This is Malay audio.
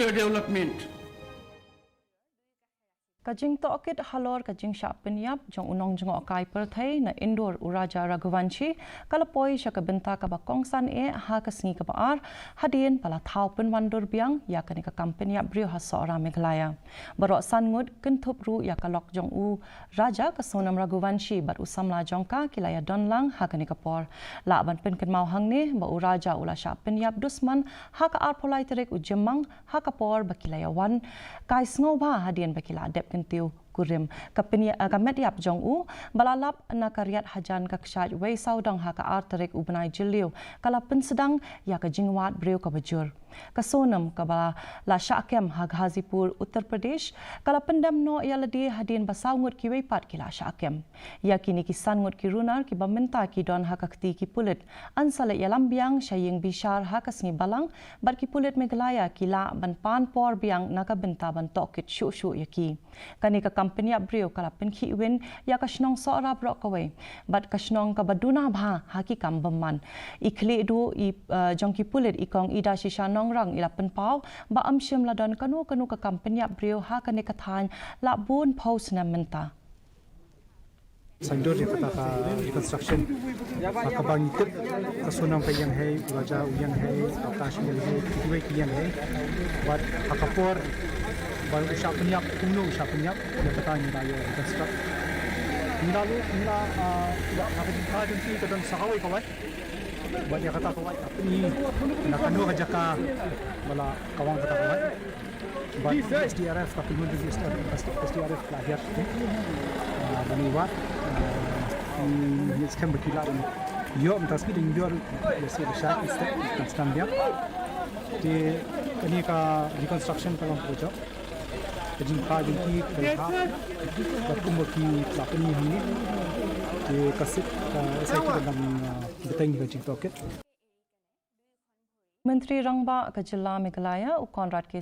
development. Ka Jingtohkit halor ka Shap Pynïap jong unong jong akai perthai na indoor uraja Raghuvanshi kalapoi sya ka benta ka bakongsan ha ka singi ka baar Hadien pala Thaw Pynwandur Biang ya ka ni ka Pynïap Briew ha Sohra Meghalaya barok sangut kentup ru ya ka lok jong u raja ka sonam Raghuvanshi bat usamla jongka kilaya donlang ha ka ni ka por la ban pen ken mau hang ni ba u raja ula Shap Pynïap dusman ha ka ar polai terek u jemang ha ka por bakilaya wan kai sngoba Hadien bakila adep kentiu kurim ka Pynïap jong u balalap na karyat hajan ka ksaj wei saudang ha ka arterik u benai jiliu kala pensedang ya ka jingwat Briew ka bajur ka sonam ka bala la syakem ha Ghazipur Uttar Pradesh kala pendam no ya ladi Hadien basaungut ki wei pat kila syakem ya kini kisan ngut ki runar ki bamenta ki don ha ka kti ki pulit ansale ya lambiang syaying bishar ha ka singi balang bar ki pulit Meghalaya kila ban pan por biang na ka benta ban tokit shu shu yaki kani ka Pynïap Briew kala penkhi win ya ka shnong Sohra brok kawai bat ka shnong ka baduna bha haki kam bamman ikhle du i jongki pulit ikong ida shisha nongrang ila penpau ba amshim ladon kanu ka Pynïap Briew ha ka ne kathan la bun post na menta Sandur dia kata reconstruction akabang ikut kesunam ke yang hai raja yang hai akash yang hai kiwe yang hai buat akapor baru Shap Pynïap kuno Shap Pynïap dia kata ni dah reconstruct lalu ina apa kita jadi kedon sahawai kawai buat dia kata kawai apa ni nak kanu rajaka bala kawang kata kawai buat SDRF tapi mun SDRF lahir baniwat ni sekarang berkilat ini. Yo, mentas kita indoor biasa besar instan dia. Di ini ka reconstruction kalau projek. Jingtohkit kerja, berkumpul ki pelakon ini. Di kasih saya kita dalam beteng di Jingtohkit. Menteri Rangba ka Jilla Meghalaya u Konrad ke